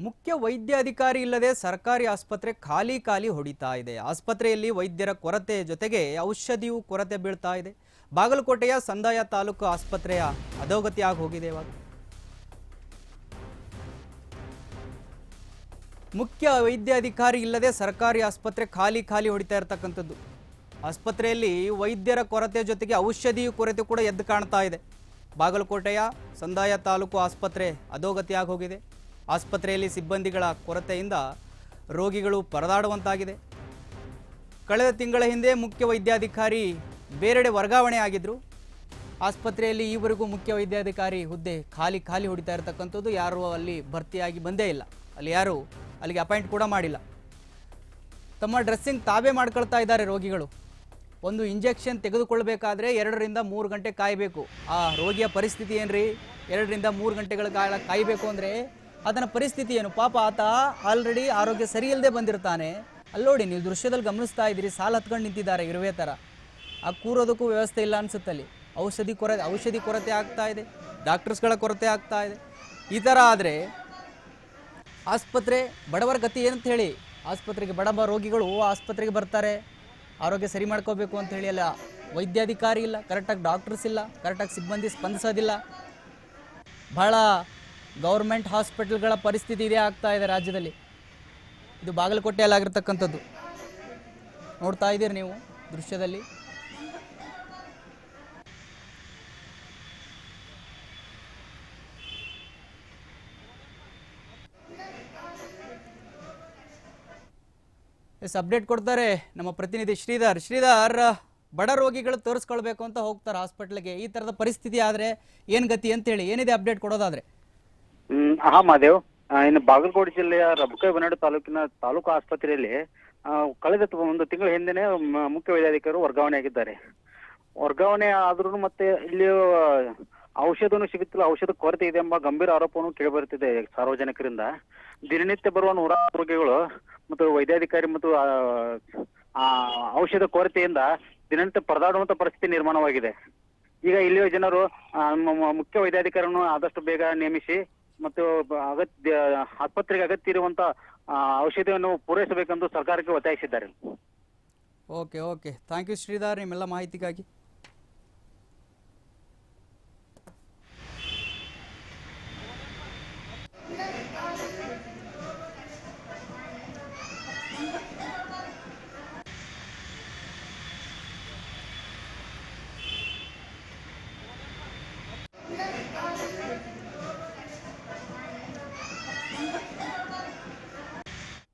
ಮುಖ್ಯ ವೈದ್ಯಾಧಿಕಾರಿ ಇಲ್ಲದೆ ಸರ್ಕಾರಿ ಆಸ್ಪತ್ರೆ ಖಾಲಿ ಖಾಲಿ ಹೊಡಿತಾ ಇದೆ. ಆಸ್ಪತ್ರೆಯಲ್ಲಿ ವೈದ್ಯರ ಕೊರತೆ ಜೊತೆಗೆ ಔಷಧಿಯೂ ಕೊರತೆ ಬೀಳ್ತಾ ಇದೆ. ಬಾಗಲಕೋಟೆಯ ಸಂದಾಯ ತಾಲೂಕು ಆಸ್ಪತ್ರೆಯ ಅಧೋಗತಿ ಆಗಿ ಹೋಗಿದೆ. ಇವಾಗ ಮುಖ್ಯ ವೈದ್ಯಾಧಿಕಾರಿ ಇಲ್ಲದೆ ಸರ್ಕಾರಿ ಆಸ್ಪತ್ರೆ ಖಾಲಿ ಖಾಲಿ ಹೊಡಿತಾ ಇರತಕ್ಕಂಥದ್ದು. ಆಸ್ಪತ್ರೆಯಲ್ಲಿ ವೈದ್ಯರ ಕೊರತೆ ಜೊತೆಗೆ ಔಷಧಿಯೂ ಕೊರತೆ ಕೂಡ ಎದ್ದು ಕಾಣ್ತಾ ಇದೆ. ಬಾಗಲಕೋಟೆಯ ಸಂದಾಯ ತಾಲೂಕು ಆಸ್ಪತ್ರೆ ಅಧೋಗತಿಯಾಗಿ ಹೋಗಿದೆ. ಆಸ್ಪತ್ರೆಯಲ್ಲಿ ಸಿಬ್ಬಂದಿಗಳ ಕೊರತೆಯಿಂದ ರೋಗಿಗಳು ಪರದಾಡುವಂತಾಗಿದೆ. ಕಳೆದ ತಿಂಗಳ ಹಿಂದೆ ಮುಖ್ಯ ವೈದ್ಯಾಧಿಕಾರಿ ಬೇರೆಡೆ ವರ್ಗಾವಣೆ ಆಗಿದ್ದರು. ಆಸ್ಪತ್ರೆಯಲ್ಲಿ ಈವರೆಗೂ ಮುಖ್ಯ ವೈದ್ಯಾಧಿಕಾರಿ ಹುದ್ದೆ ಖಾಲಿ ಖಾಲಿ ಹೊಡಿತಾ ಇರತಕ್ಕಂಥದ್ದು. ಯಾರು ಅಲ್ಲಿ ಭರ್ತಿಯಾಗಿ ಬಂದೇ ಇಲ್ಲ. ಅಲ್ಲಿ ಯಾರು ಅಲ್ಲಿಗೆ ಅಪಾಯಿಂಟ್ ಕೂಡ ಮಾಡಿಲ್ಲ. ತಮ್ಮ ಡ್ರೆಸ್ಸಿಂಗ್ ತಾವೇ ಮಾಡ್ಕೊಳ್ತಾ ಇದ್ದಾರೆ ರೋಗಿಗಳು. ಒಂದು ಇಂಜೆಕ್ಷನ್ ತೆಗೆದುಕೊಳ್ಳಬೇಕಾದ್ರೆ 2 ರಿಂದ 3 ಗಂಟೆ ಕಾಯಬೇಕು. ಆ ರೋಗಿಯ ಪರಿಸ್ಥಿತಿ ಏನ್ರಿ? 2 ರಿಂದ 3 ಗಂಟೆಗಳ ಕಾಲ ಕಾಯಬೇಕು ಅಂದರೆ ಅದನ್ನ ಪರಿಸ್ಥಿತಿ ಏನು? ಪಾಪ ಆತ ಆಲ್ರೆಡಿ ಆರೋಗ್ಯ ಸರಿ ಇಲ್ಲದೆ ಬಂದಿರ್ತಾನೆ. ಅಲ್ಲಿ ನೋಡಿ, ನೀವು ದೃಶ್ಯದಲ್ಲಿ ಗಮನಿಸ್ತಾ ಇದ್ದೀರಿ, ಸಾಲು ಹತ್ಕೊಂಡು ನಿಂತಿದ್ದಾರೆ ಇರುವೆ ಥರ. ಆ ಕೂರೋದಕ್ಕೂ ವ್ಯವಸ್ಥೆ ಇಲ್ಲ ಅನ್ಸುತ್ತಲ್ಲಿ. ಔಷಧಿ ಕೊರತೆ ಆಗ್ತಾ ಇದೆ, ಡಾಕ್ಟರ್ಸ್ಗಳ ಕೊರತೆ ಆಗ್ತಾ ಇದೆ. ಈ ಥರ ಆದರೆ ಆಸ್ಪತ್ರೆ ಬಡವರ ಗತಿ ಏನಂತ ಹೇಳಿ? ಆಸ್ಪತ್ರೆಗೆ ಬಡವ ರೋಗಿಗಳು ಆಸ್ಪತ್ರೆಗೆ ಬರ್ತಾರೆ, ಆರೋಗ್ಯ ಸರಿ ಮಾಡ್ಕೋಬೇಕು ಅಂತ ಹೇಳಿ. ಅಲ್ಲ, ವೈದ್ಯಾಧಿಕಾರಿ ಇಲ್ಲ, ಕರೆಕ್ಟಾಗಿ ಡಾಕ್ಟರ್ಸ್ ಇಲ್ಲ, ಕರೆಕ್ಟಾಗಿ ಸಿಬ್ಬಂದಿ ಸ್ಪಂದಿಸೋದಿಲ್ಲ. ಬಹಳ ಗೌರ್ಮೆಂಟ್ ಹಾಸ್ಪಿಟಲ್ಗಳ ಪರಿಸ್ಥಿತಿ ಇದೇ ಆಗ್ತಾ ಇದೆ ರಾಜ್ಯದಲ್ಲಿ. ಇದು ಬಾಗಲಕೋಟೆಯಲ್ಲಿ ಆಗಿರ್ತಕ್ಕಂಥದ್ದು ನೋಡ್ತಾ ಇದ್ದೀರಿ ನೀವು ದೃಶ್ಯದಲ್ಲಿ. ಅಪ್ಡೇಟ್ ಕೊಡ್ತಾರೆ ನಮ್ಮ ಪ್ರತಿನಿಧಿ ಶ್ರೀಧರ್. ಬಡ ರೋಗಿಗಳು ತೋರಿಸ್ಕೊಳ್ಬೇಕು ಅಂತ ಹೋಗ್ತಾರೆ ಹಾಸ್ಪಿಟ್ಲಿಗೆ. ಈ ತರದ ಪರಿಸ್ಥಿತಿ ಆದ್ರೆ ಏನ್ ಗತಿ ಅಂತ ಹೇಳಿ ಏನಿದೆ ಅಪ್ಡೇಟ್ ಕೊಡೋದಾದ್ರೆ? ಹಾ ಮಾದೇವ್, ಇನ್ನು ಬಾಗಲಕೋಟೆ ಜಿಲ್ಲೆಯ ರಬಕೈಬನಾಡು ತಾಲೂಕಿನ ತಾಲೂಕು ಆಸ್ಪತ್ರೆಯಲ್ಲಿ ಕಳೆದ 1 ತಿಂಗಳ ಹಿಂದೆನೆ ಮುಖ್ಯ ವೈದ್ಯಾಧಿಕಾರಿ ವರ್ಗಾವಣೆ ಆಗಿದ್ದಾರೆ. ವರ್ಗಾವಣೆ ಆದ್ರೂ ಮತ್ತೆ ಇಲ್ಲಿ ಔಷಧನೂ ಸಿಗುತ್ತಿಲ್ಲ, ಔಷಧ ಕೊರತೆ ಇದೆ ಎಂಬ ಗಂಭೀರ ಆರೋಪವನ್ನು ಕೇಳಿಬರುತ್ತಿದೆ ಸಾರ್ವಜನಿಕರಿಂದ. ದಿನನಿತ್ಯ ಬರುವ 100 ರೋಗಿಗಳು ಮತ್ತು ವೈದ್ಯಾಧಿಕಾರಿ ಮತ್ತು ಔಷಧ ಕೊರತೆಯಿಂದ ದಿನನಿತ್ಯ ಪರದಾಡುವಂತ ಪರಿಸ್ಥಿತಿ ನಿರ್ಮಾಣವಾಗಿದೆ. ಈಗ ಇಲ್ಲಿಯ ಜನರು ಮುಖ್ಯ ವೈದ್ಯಾಧಿಕಾರಿಯನ್ನು ಆದಷ್ಟು ಬೇಗ ನೇಮಿಸಿ ಮತ್ತು ಆಸ್ಪತ್ರೆಗೆ ಅಗತ್ಯ ಇರುವಂತ ಔಷಧಿಯನ್ನು ಪೂರೈಸಬೇಕೆಂದು ಸರ್ಕಾರಕ್ಕೆ ಒತ್ತಾಯಿಸಿದ್ದಾರೆ. ಓಕೆ, ಥ್ಯಾಂಕ್ ಯು ಶ್ರೀಧರ್, ನಿಮ್ಮೆಲ್ಲ ಮಾಹಿತಿಗಾಗಿ.